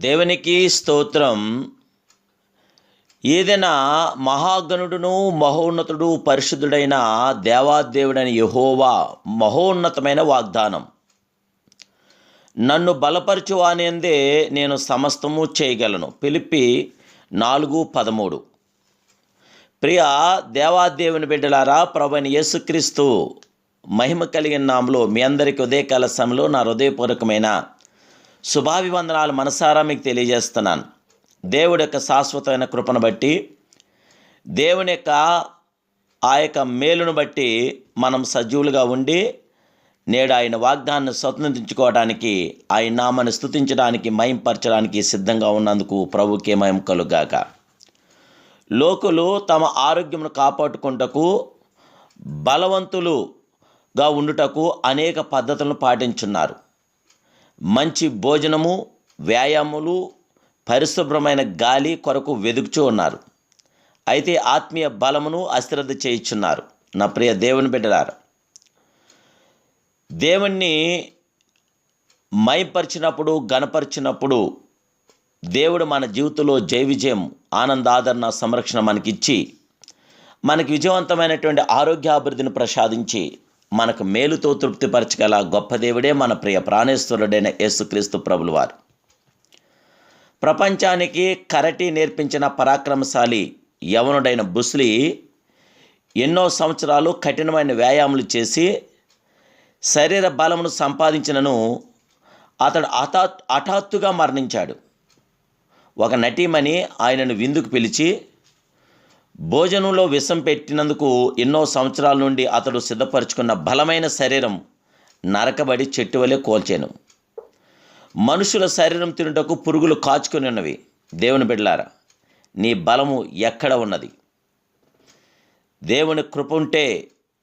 దేవునికి స్తోత్రం. ఏదైనా మహాగణుడును మహోన్నతుడు పరిశుద్ధుడైన దేవాదేవుడైన యెహోవా మహోన్నతమైన వాగ్దానం. నన్ను బలపరచు వానియందే నేను సమస్తము చేయగలను. ఫిలిప్పి 4:13. ప్రియ దేవాదేవుని బిడ్డలారా, ప్రభువైన యేసుక్రీస్తు మహిమ కలిగిన నామములో మీ అందరికీ ఉదయకాల సమయంలో నా హృదయపూర్వకమైన శుభాభివందనాలు మనసారా మీకు తెలియజేస్తున్నాను. దేవుడి యొక్క శాశ్వతమైన కృపను బట్టి, దేవుని యొక్క ఆ యొక్క మేలును బట్టి మనం సజీవులుగా ఉండి నేడు ఆయన వాగ్దానాన్ని స్వతంత్రించుకోవడానికి, ఆయన నామాన్ని స్తుతించడానికి, మహింపరచడానికి సిద్ధంగా ఉన్నందుకు ప్రభుకే మహిమ కలుగాక. లోకులు తమ ఆరోగ్యమును కాపాడుకుంటకు, బలవంతులుగా ఉండుటకు అనేక పద్ధతులను పాటించున్నారు. మంచి భోజనము, వ్యాయామములు, పరిశుభ్రమైన గాలి కొరకు వెదుకుచూ ఉన్నారు. అయితే ఆత్మీయ బలమును అశ్రద్ధ చేయుచున్నారు. నా ప్రియ దేవుని బిడ్డలారా, దేవుణ్ణి మైపరిచినప్పుడు, గణపరిచినప్పుడు దేవుడు మన జీవితంలో జయ విజయం, ఆనందాదరణ, సంరక్షణ మనకిచ్చి మనకి విజయవంతమైనటువంటి ఆరోగ్యాభివృద్ధిని ప్రసాదించి మనకు మేలుతో తృప్తిపరచగల గొప్ప దేవుడే మన ప్రియ ప్రాణేశ్వరుడైన యేసుక్రీస్తు ప్రభులు వారు. ప్రపంచానికి కరటి నేర్పించిన పరాక్రమశాలి యవనుడైన బ్రూస్ లీ ఎన్నో సంవత్సరాలు కఠినమైన వ్యాయామాలు చేసి శరీర బలమును సంపాదించినను అతడు హఠాత్తుగా మరణించాడు. ఒక నటీమణి ఆయనను విందుకు పిలిచి భోజనంలో విషం పెట్టినందుకు ఎన్నో సంవత్సరాల నుండి అతడు సిద్ధపరచుకున్న బలమైన శరీరం నరకబడి చెట్టు వలె కోల్చాను. మనుషుల శరీరం తినుటకు పురుగులు కాచుకొని ఉన్నవి. దేవుని బిడ్డలారా, నీ బలము ఎక్కడ ఉన్నది? దేవుని కృప ఉంటే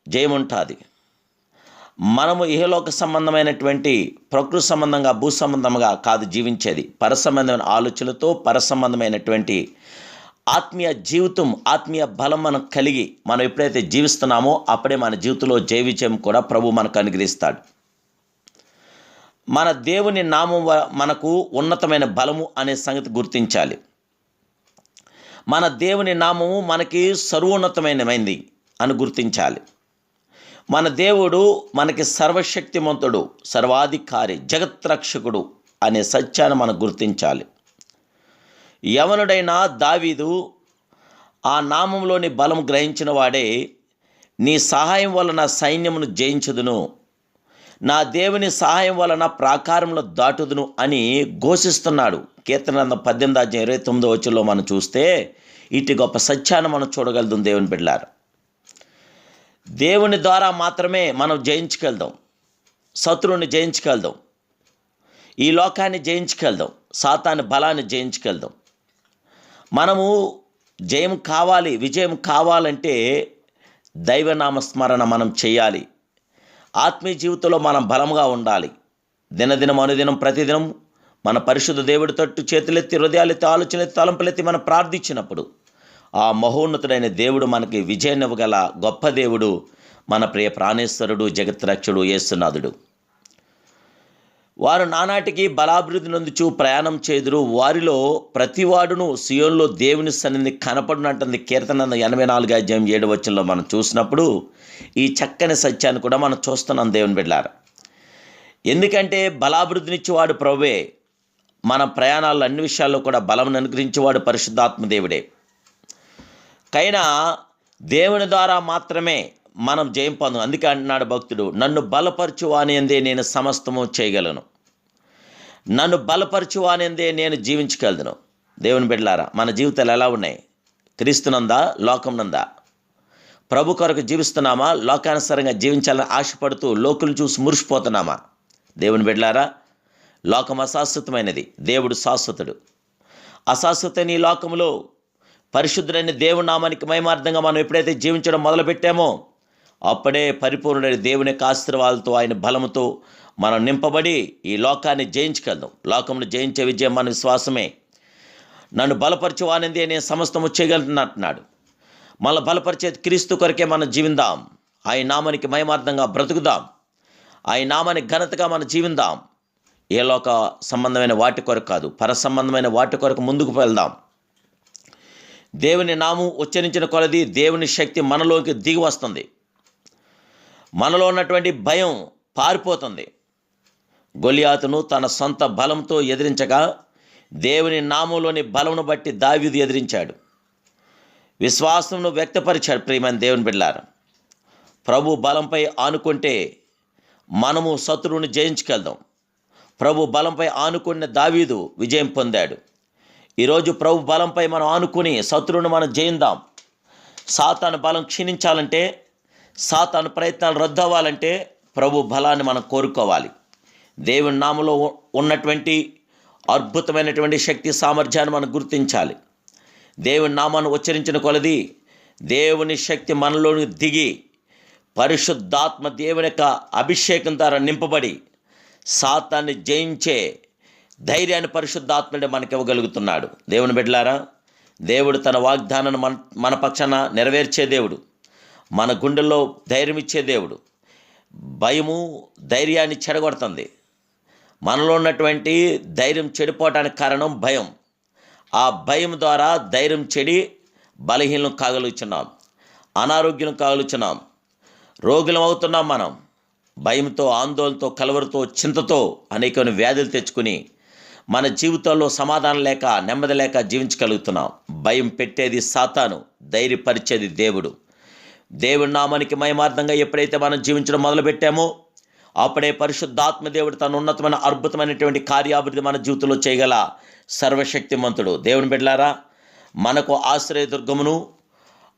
జయముంటుంది. మనము ఇహలోక సంబంధమైనటువంటి ప్రకృతి సంబంధంగా, భూ సంబంధంగా కాదు జీవించేది. పరసంబంధమైన ఆలోచనలతో, పరసంబంధమైనటువంటి ఆత్మీయ జీవితం, ఆత్మీయ బలం మనం కలిగి మనం ఎప్పుడైతే జీవిస్తున్నామో అప్పుడే మన జీవితంలో జయ విజయం కూడా ప్రభు మనకు అనుగ్రహిస్తాడు. మన దేవుని నామం మనకు ఉన్నతమైన బలము అనే సంగతి గుర్తించాలి. మన దేవుని నామము మనకి సర్వోన్నతమైనది అని గుర్తించాలి. మన దేవుడు మనకి సర్వశక్తిమంతుడు, సర్వాధికారి, జగత్రక్షకుడు అనే సత్యాన్ని మనం గుర్తించాలి. యవనుడైన దావీదు ఆ నామంలోని బలం గ్రహించిన వాడే, నీ సహాయం వలన సైన్యమును జయించుదును, నా దేవుని సహాయం వలన ప్రాకారమును దాటుదును అని ఘోషిస్తున్నాడు. కీర్తన 18:29 మనం చూస్తే ఇటు గొప్ప సత్యాన్ని మనం చూడగలుగుతాం. దేవుని బిడ్డలారా, దేవుని ద్వారా మాత్రమే మనం జయించగలుగుతాం. శత్రువుని జయించగలుగుతాం. ఈ లోకాన్ని జయించగలుగుతాం. సాతాను బలాన్ని జయించగలుగుతాం. మనము జయం కావాలి, విజయం కావాలంటే దైవనామస్మరణ మనం చేయాలి. ఆత్మీయ జీవితంలో మనం బలంగా ఉండాలి. దినదినం, అనుదినం, ప్రతిదినం మన పరిశుద్ధ దేవుడి తట్టు చేతులెత్తి, హృదయాలెత్తి, ఆలోచనలెత్తి, తలంపులెత్తి మనం ప్రార్థించినప్పుడు ఆ మహోన్నతుడైన దేవుడు మనకి విజయాన్ని ఇవ్వగల గొప్ప దేవుడు మన ప్రియ ప్రాణేశ్వరుడు, జగత్రక్షుడు, యేసునాథుడు. వారు నానాటికి బలాభివృద్ధి నొందుచు ప్రయాణం చేదురు, వారిలో ప్రతివాడును సియోన్లో దేవుని సన్నిధిని కనపడినట్టుంది. కీర్తన 84:7 మనం చూసినప్పుడు ఈ చక్కని సత్యాన్ని కూడా మనం చూస్తున్నాం. దేవుని బిడ్డలారా, ఎందుకంటే బలాభివృద్ధినిచ్చేవాడు ప్రభువే. మన ప్రయాణాల్లో అన్ని విషయాల్లో కూడా బలం అనుగ్రహించేవాడు పరిశుద్ధాత్మ దేవుడే. కైనా దేవుని ద్వారా మాత్రమే మనం జయం పొందు. అందుకే అంటున్నాడు భక్తుడు, నన్ను బలపరచు వానియందే నేను సమస్తము చేయగలను, నన్ను బలపరచు వానియందే నేను జీవించగలను. దేవుని బిడ్డలారా, మన జీవితాలు ఎలా ఉన్నాయి? క్రీస్తునందా, లోకమునందా? ప్రభు కొరకు జీవిస్తున్నామా? లోకానుసారంగా జీవించాలని ఆశపడుతూ లోకులు చూసి మురిసిపోతున్నామా? దేవుని బిడ్డలారా, లోకం అశాశ్వతమైనది, దేవుడు శాశ్వతుడు. అశాశ్వతని ఈ లోకంలో పరిశుద్ధుడైన దేవుని నామానికి మహిమార్థంగా మనం ఎప్పుడైతే జీవించడం మొదలుపెట్టామో అప్పుడే పరిపూర్ణుడైన దేవుని యొక్క ఆశీర్వాదాలతో, ఆయన బలముతో మనం నింపబడి ఈ లోకాన్ని జయించగలం. లోకంలో జయించే విజయం మన విశ్వాసమే. నన్ను బలపరచు వానిందే నేను సమస్తము చేయగలుగుతున్నట్టున్నాడు. మన బలపరిచేది క్రీస్తు కొరకే మనం జీవిందాం. ఆయన నామానికి మహిమార్థంగా బ్రతుకుదాం. ఆయన నామానికి ఘనతగా మనం జీవిందాం. ఏ లోక సంబంధమైన వాటి కొరకు కాదు, పర సంబంధమైన వాటి కొరకు ముందుకు వెళ్దాం. దేవుని నామం ఉచ్చరించిన కొలది దేవుని శక్తి మనలోకి దిగి వస్తుంది. మనలో ఉన్నటువంటి భయం పారిపోతుంది. గొలియాతును తన సొంత బలంతో ఎదిరించగా దేవుని నామంలోని బలమును బట్టి దావీదు ఎదిరించాడు. విశ్వాసమును వ్యక్తపరిచాడు. ప్రియమైన దేవుని బిడ్డలారా, ప్రభు బలంపై ఆనుకుంటే మనము శత్రువుని జయించగలుగుతాం. ప్రభు బలంపై ఆనుకున్న దావీదు విజయం పొందాడు. ఈరోజు ప్రభు బలంపై మనం ఆనుకుని శత్రువుని మనం జయిందాం. సాతాను బలం క్షీణించాలంటే, సాతాను ప్రయత్నాలు రద్దవ్వాలంటే ప్రభు బలాన్ని మనం కోరుకోవాలి. దేవుని నామములో ఉన్నటువంటి అద్భుతమైనటువంటి శక్తి సామర్థ్యాన్ని మనం గుర్తించాలి. దేవుని నామాన్ని ఉచ్చరించిన కొలది దేవుని శక్తి మనలోని దిగి పరిశుద్ధాత్మ దేవుని యొక్క అభిషేకం ద్వారా నింపబడి సాతాన్ని జయించే ధైర్యాన్ని పరిశుద్ధాత్ముడే మనకి ఇవ్వగలుగుతున్నాడు. దేవుని బిడ్డలారా, దేవుడు తన వాగ్దానాన్ని మన పక్షాన నెరవేర్చే దేవుడు, మన గుండెల్లో ధైర్యం ఇచ్చే దేవుడు. భయము ధైర్యాన్ని చెడగొడుతుంది. మనలో ఉన్నటువంటి ధైర్యం చెడిపోవటానికి కారణం భయం. ఆ భయం ద్వారా ధైర్యం చెడి బలహీనం కాగలుగుతున్నాం, అనారోగ్యం కాగలుగుతున్నాం, రోగులం అవుతున్నాం. మనం భయంతో, ఆందోళనతో, కలవరతో, చింతతో అనేకమైన వ్యాధులు తెచ్చుకుని మన జీవితంలో సమాధానం లేక, నెమ్మది లేక జీవించగలుగుతున్నాం. భయం పెట్టేది సాతాను, ధైర్యపరిచేది దేవుడు. దేవుడి నామానికి మహిమార్థంగా ఎప్పుడైతే మనం జీవించడం మొదలుపెట్టామో అప్పుడే పరిశుద్ధాత్మ దేవుడు తన ఉన్నతమైన అద్భుతమైనటువంటి కార్యాభివృద్ధి మన జీవితంలో చేయగల సర్వశక్తిమంతుడు. దేవుని బిడ్డలారా, మనకు ఆశ్రయదుర్గమును,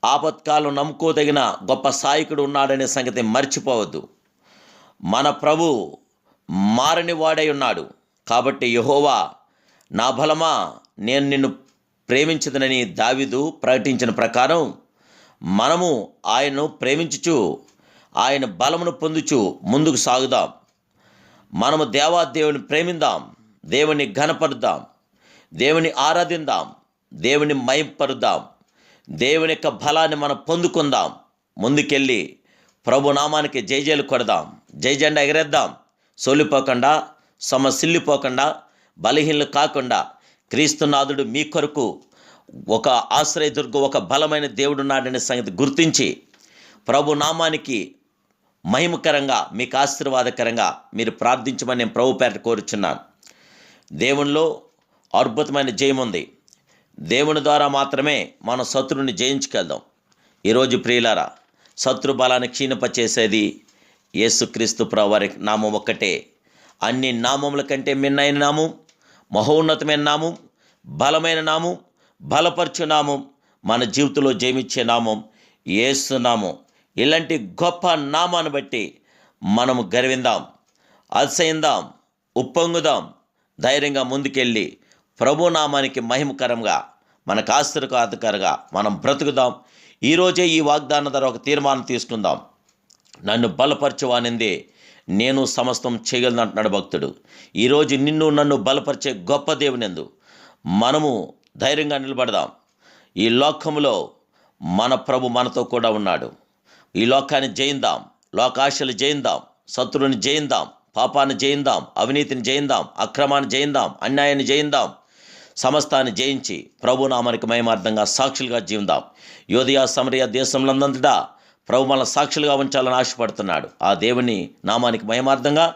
ఆపత్కాలం నమ్ముకోదగిన గొప్ప సాయకుడు ఉన్నాడనే సంగతి మర్చిపోవద్దు. మన ప్రభు మారని వాడై ఉన్నాడు. కాబట్టి యెహోవా నా బలమా, నేను నిన్ను ప్రేమించదనని దావీదు ప్రకటించిన ప్రకారం మనము ఆయన్ను ప్రేమించుచు ఆయన బలమును పొందుచు ముందుకు సాగుదాం. మనము దేవాదేవుని ప్రేమిద్దాం, దేవుని ఘనపరుద్దాం, దేవుని ఆరాధిద్దాం, దేవుని మహింపరుద్దాం, దేవుని యొక్క బలాన్ని మనం పొందుకుందాం. ముందుకెళ్ళి ప్రభు నామానికి జయజయలు కొడదాం, జయజెండా ఎగరేద్దాం. సోలిపోకుండా, సమసిల్లిపోకుండా, బలహీనలు కాకుండా క్రీస్తునాథుడు మీ కొరకు ఒక ఆశ్రయదుర్గం, ఒక బలమైన దేవుడున్నాడనే సంగతి గుర్తించి ప్రభు నామానికి మహిమకరంగా, మీకు ఆశీర్వాదకరంగా మీరు ప్రార్థించమని నేను ప్రభు పేరట కోరుచున్నాను. దేవునిలో అద్భుతమైన జయం ఉంది. దేవుని ద్వారా మాత్రమే మనం శత్రువుని జయించగలుగుతాం. ఈరోజు ప్రియులారా, శత్రు బలాన్ని క్షీణింపచేసేది యేసుక్రీస్తు ప్రభువారి నామం ఒక్కటే. అన్ని నామముల కంటే మిన్నైన నామం, మహోన్నతమైన నామం, బలమైన నామం, బలపరచు నామం, మన జీవితంలో జయమిచ్చే నామం యేసు నామం. ఇలాంటి గొప్ప నామాన్ని బట్టి మనము గర్విందాం, అతిశయిందాం, ఉప్పొంగుదాం, ధైర్యంగా ముందుకెళ్ళి ప్రభు నామానికి మహిమకరంగా, మనకు ఆశీర్వాదకరంగా మనం బ్రతుకుదాం. ఈరోజే ఈ వాగ్దానం ద్వారా ఒక తీర్మానం తీసుకుందాం. నన్ను బలపరచువానిందే నేను సమస్తం చేయగలను అంటున్నాడు భక్తుడు. ఈరోజు నిన్ను నన్ను బలపరిచే గొప్ప దేవునిందు మనము ధైర్యంగా నిలబడదాం. ఈ లోకములో మన ప్రభు మనతో కూడా ఉన్నాడు. ఈ లోకాన్ని జయిందాం, లోకాశలు జయిందాం, శత్రువుని జయిందాం, పాపాన్ని జయిందాం, అవినీతిని జయిందాం, అక్రమాన్ని జయిందాం, అన్యాయాన్ని జయిందాం. సమస్తాన్ని జయించి ప్రభు నామానికి మహిమార్థంగా సాక్షులుగా జీవిద్దాం. యోధియా సమరయ దేశంలందంతటా ప్రభు మన సాక్షులుగా ఉంచాలని ఆశపడుతున్నాడు. ఆ దేవుని నామానికి మహిమార్థంగా,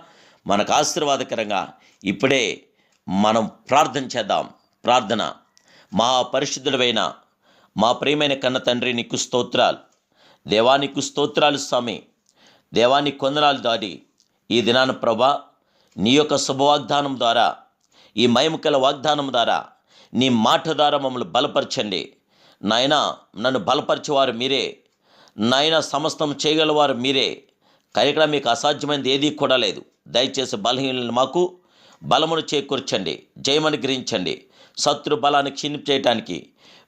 మనకు ఆశీర్వాదకరంగా ఇప్పుడే మనం ప్రార్థన చేద్దాం. ప్రార్థన. మా పరిశుద్ధుడైన మా ప్రియమైన కన్న తండ్రి, నీకు స్తోత్రాలు దేవా, నీకు స్తోత్రాలు స్వామి. దేవా, నీ కొందనాలు దాడి ఈ దినాన ప్రభా, నీ యొక్క శుభవాగ్దానం ద్వారా, ఈ మహిమకల వాగ్దానం ద్వారా, నీ మాట ద్వారా మమ్మల్ని బలపరచండి నాయన. నన్ను బలపరిచేవారు మీరే నాయన, సమస్తం చేయగలవారు మీరే. కనుక మీకు అసాధ్యమైనది ఏదీ కూడా లేదు. దయచేసి బలహీనలను మాకు బలమును చేకూర్చండి, జయమని గ్రహించండి. శత్రు బలాన్ని క్షీణించేయటానికి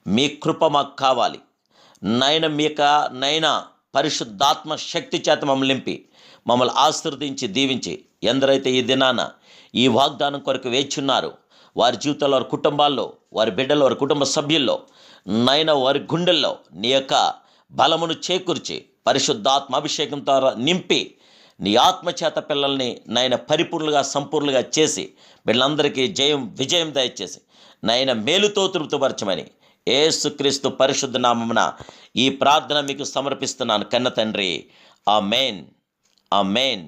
మీ కృప మాకు కావాలి నాయన. నైనా పరిశుద్ధాత్మ శక్తి చేత మమ్మల్ని నింపి మమ్మల్ని ఆశీర్వదించి దీవించి, ఎందరైతే ఈ దినాన ఈ వాగ్దానం కొరకు వేచున్నారో వారి జీవితంలో, వారి కుటుంబాల్లో, వారి బిడ్డల్లో, వారి కుటుంబ సభ్యుల్లో నాయన, వారి గుండెల్లో నీ యొక్క బలమును చేకూర్చి పరిశుద్ధాత్మ అభిషేకం ద్వారా నింపి నీ ఆత్మచేత పిల్లల్ని నాయన పరిపూర్ణులుగా సంపూర్ణులుగా చేసి వీళ్ళందరికీ విజయం దయచేసి నాయన మేలుతో తృప్తిపరచమని యేసుక్రీస్తు పరిశుద్ధ నామమున ఈ ప్రార్థన మీకు సమర్పిస్తున్నాను కన్న తండ్రి. Amen, amen,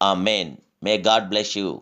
amen. May God bless you.